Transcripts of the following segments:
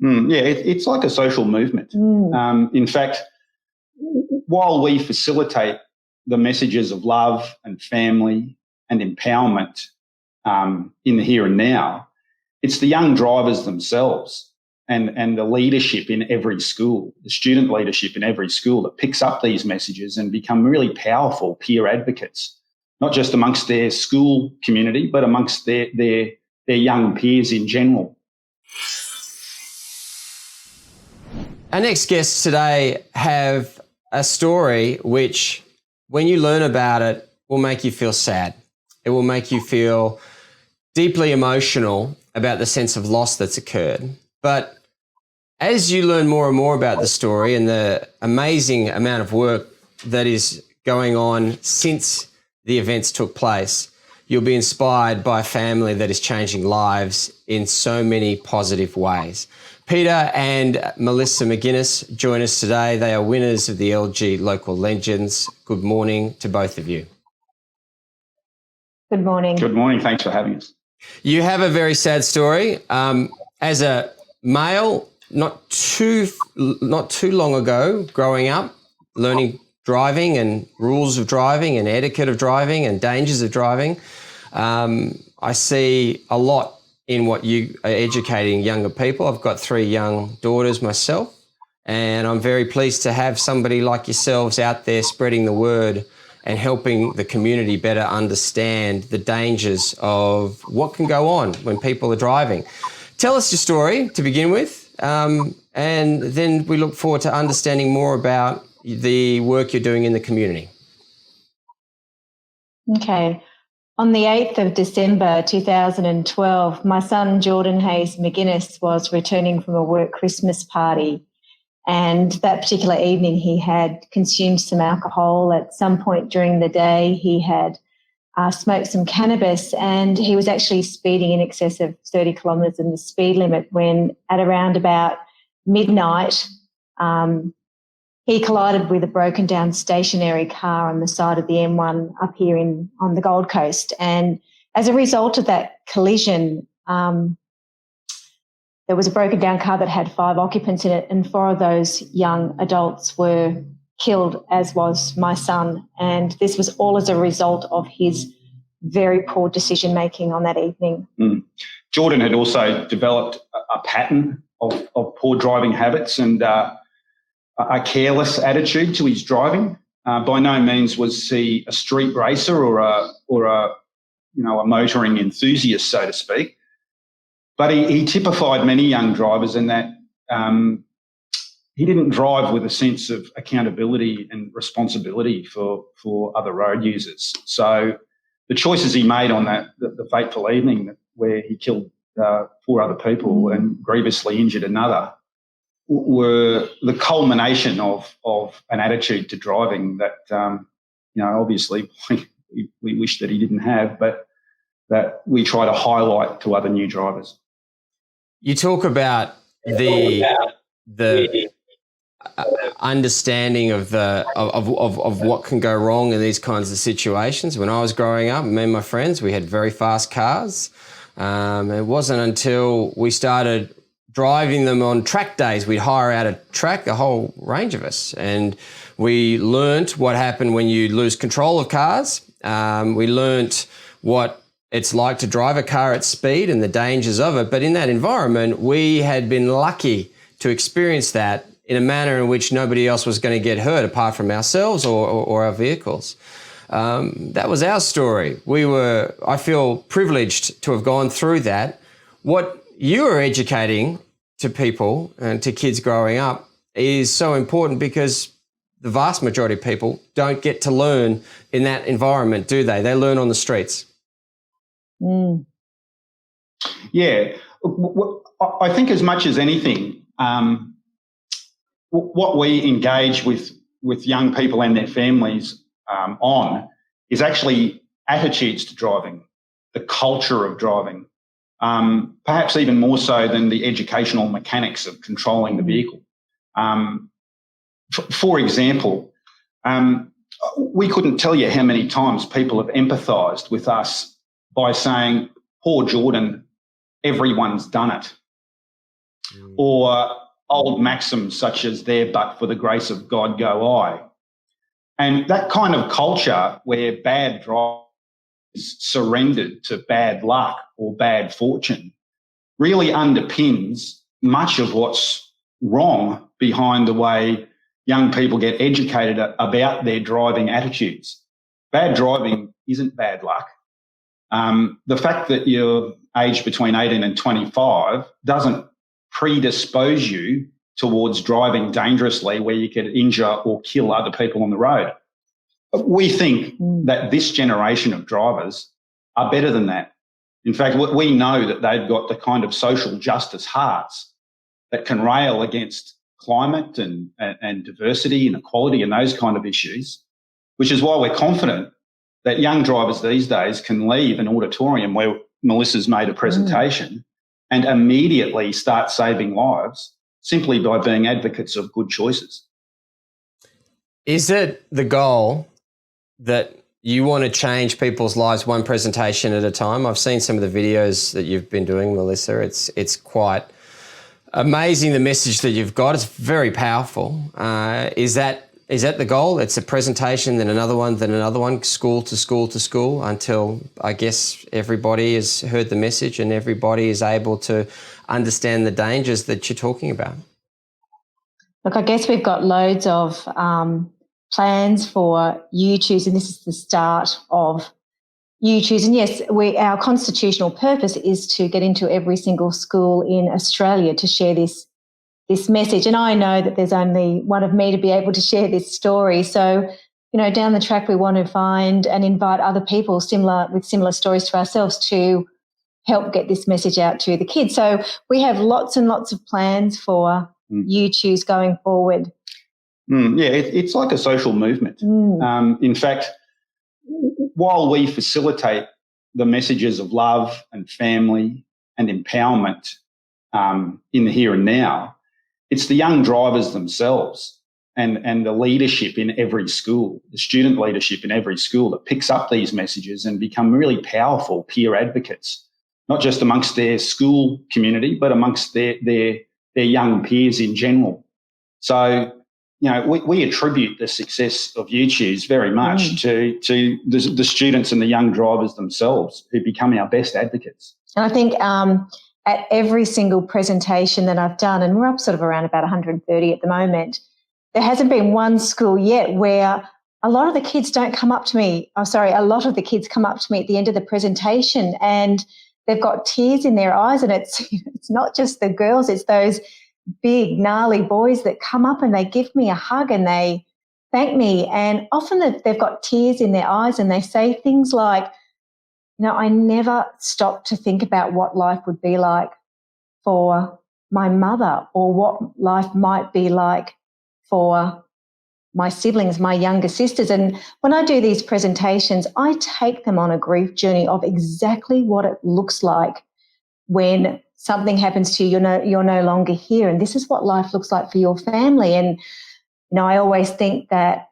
Yeah, it's like a social movement. In fact, while we facilitate the messages of love and family and empowerment in the here and now, it's the young drivers themselves and the leadership in every school, the student leadership in every school that picks up these messages and become really powerful peer advocates, not just amongst their school community, but amongst their young peers in general. Our next guests today have a story which, when you learn about it, will make you feel sad. It will make you feel deeply emotional about the sense of loss that's occurred. But as you learn more and more about the story and the amazing amount of work that is going on since the events took place, you'll be inspired by a family that is changing lives in so many positive ways. Peter and Melissa McGuinness join us today. They are winners of the LG Local Legends. Good morning to both of you. Good morning. Good morning. Thanks for having us. You have a very sad story. As a male, not too long ago, growing up, learning driving and rules of driving and etiquette of driving and dangers of driving, I see a lot in what you are educating younger people. I've got 3 young daughters myself, and I'm very pleased to have somebody like yourselves out there spreading the word and helping the community better understand the dangers of what can go on when people are driving. Tell us your story to begin with, and then we look forward to understanding more about the work you're doing in the community. Okay. On the 8th of December 2012, my son Jordan Hayes McGuinness was returning from a work Christmas party, and that particular evening he had consumed some alcohol. At some point during the day he had smoked some cannabis, and he was actually speeding in excess of 30 kilometres in the speed limit when at around about midnight he collided with a broken down stationary car on the side of the M1 up here on the Gold Coast. And as a result of that collision, there was a broken down car that had 5 occupants in it, and 4 of those young adults were killed, as was my son. And this was all as a result of his very poor decision making on that evening. Jordan had also developed a pattern of poor driving habits and a careless attitude to his driving. By no means was he a street racer or a motoring enthusiast, so to speak. But he typified many young drivers in that he didn't drive with a sense of accountability and responsibility for other road users. So the choices he made on the fateful evening where he killed 4 other people and grievously injured another were the culmination of an attitude to driving that, obviously we wish that he didn't have, but that we try to highlight to other new drivers. You talk about the understanding of what can go wrong in these kinds of situations. When I was growing up, me and my friends, we had very fast cars. It wasn't until we started driving them on track days, we'd hire out a track, a whole range of us, and we learnt what happened when you lose control of cars. We learnt what it's like to drive a car at speed and the dangers of it. But in that environment, we had been lucky to experience that in a manner in which nobody else was going to get hurt apart from ourselves or our vehicles. That was our story. I feel privileged to have gone through that. What you are educating to people and to kids growing up is so important, because the vast majority of people don't get to learn in that environment, do they? They learn on the streets. Yeah. I think as much as anything, what we engage with young people and their families on is actually attitudes to driving, the culture of driving. Perhaps even more so than the educational mechanics of controlling the vehicle. For example, we couldn't tell you how many times people have empathised with us by saying, "Poor Jordan, everyone's done it." or old maxims such as "there but for the grace of God go I." And that kind of culture where bad drive is surrendered to bad luck or bad fortune really underpins much of what's wrong behind the way young people get educated about their driving attitudes. Bad driving isn't bad luck. The fact that you're aged between 18 and 25 doesn't predispose you towards driving dangerously where you could injure or kill other people on the road. But we think that this generation of drivers are better than that. In fact, we know that they've got the kind of social justice hearts that can rail against climate and diversity and equality and those kind of issues, which is why we're confident that young drivers these days can leave an auditorium where Melissa's made a presentation and immediately start saving lives simply by being advocates of good choices. Is it the goal that you want to change people's lives one presentation at a time? I've seen some of the videos that you've been doing, Melissa. It's quite amazing, the message that you've got. It's very powerful. Is that the goal? It's a presentation, then another one, school to school to school, until I guess everybody has heard the message and everybody is able to understand the dangers that you're talking about? Look, I guess we've got loads of plans for You Choose, and this is the start of You Choose. And yes, our constitutional purpose is to get into every single school in Australia to share this message. And I know that there's only one of me to be able to share this story. So, down the track, we want to find and invite other people with similar stories to ourselves to help get this message out to the kids. So we have lots and lots of plans for You Choose going forward. Yeah, it's like a social movement. In fact, while we facilitate the messages of love and family and empowerment in the here and now, it's the young drivers themselves and the leadership in every school, the student leadership in every school that picks up these messages and become really powerful peer advocates, not just amongst their school community, but amongst their young peers in general. So, we attribute the success of You Choose very much to the students and the young drivers themselves who become our best advocates. And I think at every single presentation that I've done, and we're up sort of around about 130 at the moment, there hasn't been one school yet where a lot of the kids don't come up to me. A lot of the kids come up to me at the end of the presentation and they've got tears in their eyes, and it's not just the girls, it's those big, gnarly boys that come up and they give me a hug and they thank me. And often they've got tears in their eyes and they say things like, I never stopped to think about what life would be like for my mother, or what life might be like for my siblings, my younger sisters. And when I do these presentations, I take them on a grief journey of exactly what it looks like when something happens to you, you're no longer here. And this is what life looks like for your family. And, I always think that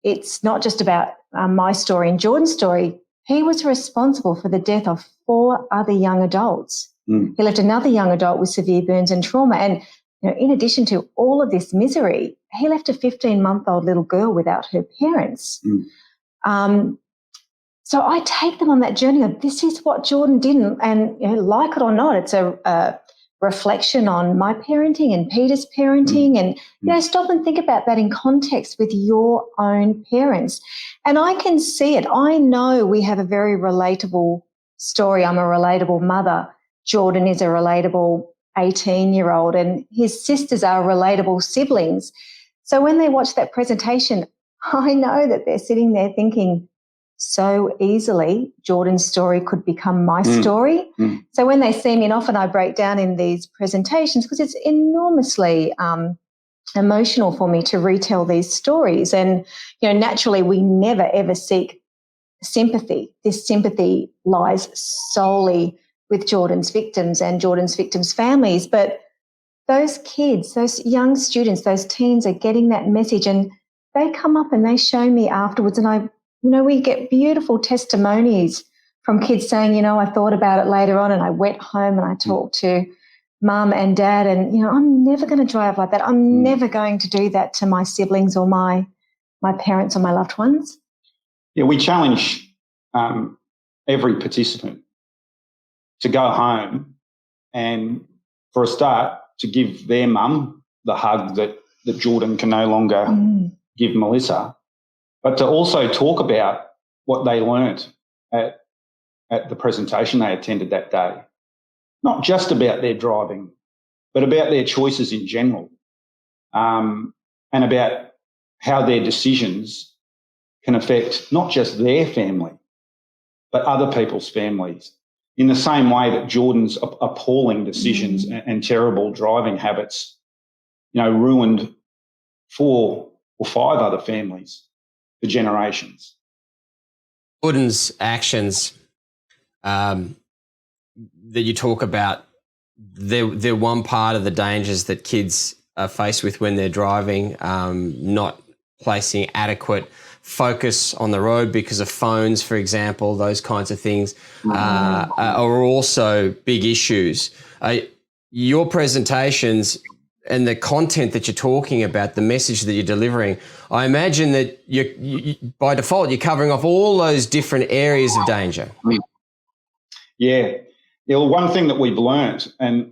it's not just about my story and Jordan's story. He was responsible for the death of 4 other young adults. He left another young adult with severe burns and trauma. And, in addition to all of this misery, he left a 15-month-old little girl without her parents. So I take them on that journey of this is what Jordan didn't. And like it or not, it's a reflection on my parenting and Peter's parenting. And, stop and think about that in context with your own parents. And I can see it. I know we have a very relatable story. I'm a relatable mother. Jordan is a relatable 18-year-old, and his sisters are relatable siblings. So when they watch that presentation, I know that they're sitting there thinking, so easily Jordan's story could become my story. So when they see me, and often I break down in these presentations because it's enormously emotional for me to retell these stories. And, naturally we never, ever seek sympathy. This sympathy lies solely with Jordan's victims and Jordan's victims' families. But those kids, those young students, those teens are getting that message, and they come up and they show me afterwards, and we get beautiful testimonies from kids saying, I thought about it later on and I went home and I talked to mum and dad, and I'm never going to drive like that. I'm never going to do that to my siblings or my parents or my loved ones. Yeah, we challenge every participant to go home and, for a start, to give their mum the hug that Jordan can no longer give Melissa, but to also talk about what they learnt at the presentation they attended that day. Not just about their driving, but about their choices in general, and about how their decisions can affect not just their family, but other people's families. In the same way that Jordan's appalling decisions and terrible driving habits, ruined 4 or 5 other families for generations. Jordan's actions that you talk about, they're one part of the dangers that kids are faced with when they're driving, not placing adequate focus on the road because of phones, for example. Those kinds of things are also big issues. Your presentations and the content that you're talking about, the message that you're delivering, I imagine that you by default, you're covering off all those different areas of danger. Yeah. Well, one thing that we've learnt, and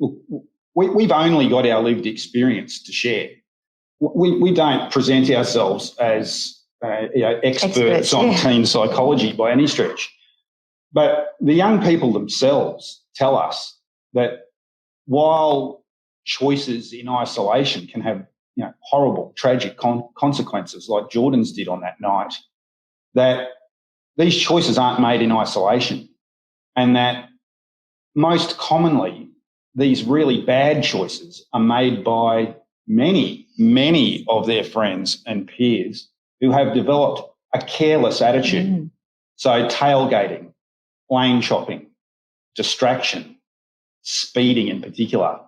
we've only got our lived experience to share. We don't present ourselves as experts on teen psychology by any stretch. But the young people themselves tell us that while choices in isolation can have horrible, tragic consequences like Jordan's did on that night, that these choices aren't made in isolation, and that most commonly these really bad choices are made by many of their friends and peers who have developed a careless attitude. So tailgating, lane chopping, distraction, speeding in particular,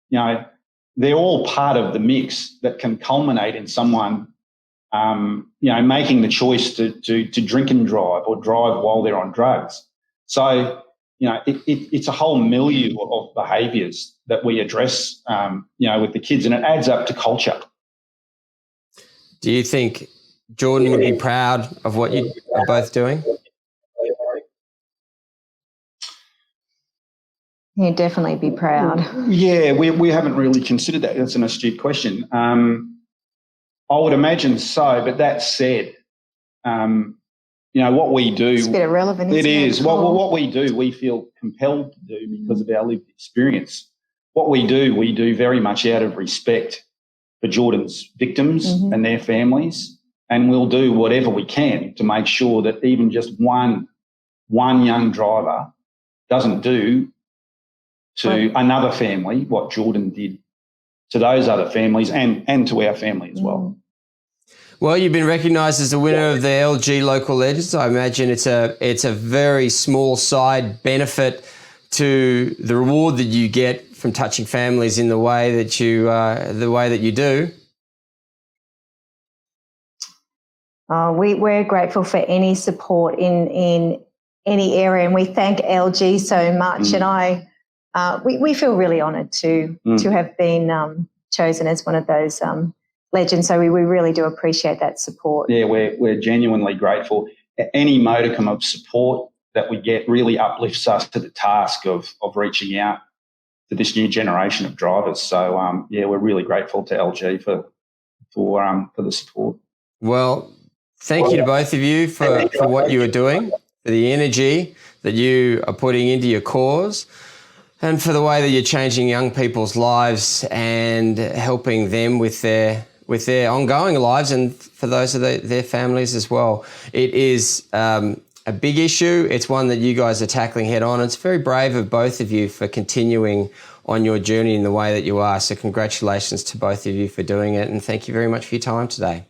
they're all part of the mix that can culminate in someone, making the choice to drink and drive or drive while they're on drugs. So, it's a whole milieu of behaviours that we address, with the kids, and it adds up to culture. Do you think Jordan would be proud of what you are both doing? He'd definitely be proud. Yeah, we haven't really considered that. That's an astute question. I would imagine so, but that said, what we do... It's a bit irrelevant, isn't it? It is. What we do, we feel compelled to do because of our lived experience. What we do very much out of respect for Jordan's victims and their families, and we'll do whatever we can to make sure that even just one young driver doesn't do to another family what Jordan did to those other families and to our family as well. Well, you've been recognised as the winner of the LG Local Legends. I imagine it's a very small side benefit to the reward that you get from touching families in the way that you do. We're grateful for any support in any area, and we thank LG so much. And we feel really honoured to have been chosen as one of those legends. So we really do appreciate that support. Yeah, we're genuinely grateful. Any modicum of support that we get really uplifts us to the task of reaching out to this new generation of drivers. So we're really grateful to LG for the support. Well, thank you to both of you for what you are doing, for the energy that you are putting into your cause, and for the way that you're changing young people's lives and helping them with their ongoing lives, and for those of their families as well. It is a big issue. It's one that you guys are tackling head on. It's very brave of both of you for continuing on your journey in the way that you are. So congratulations to both of you for doing it, and thank you very much for your time today.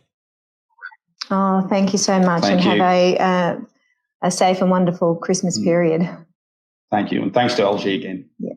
Oh, thank you so much, and have a safe and wonderful Christmas period. Thank you, and thanks to LG again. Yeah.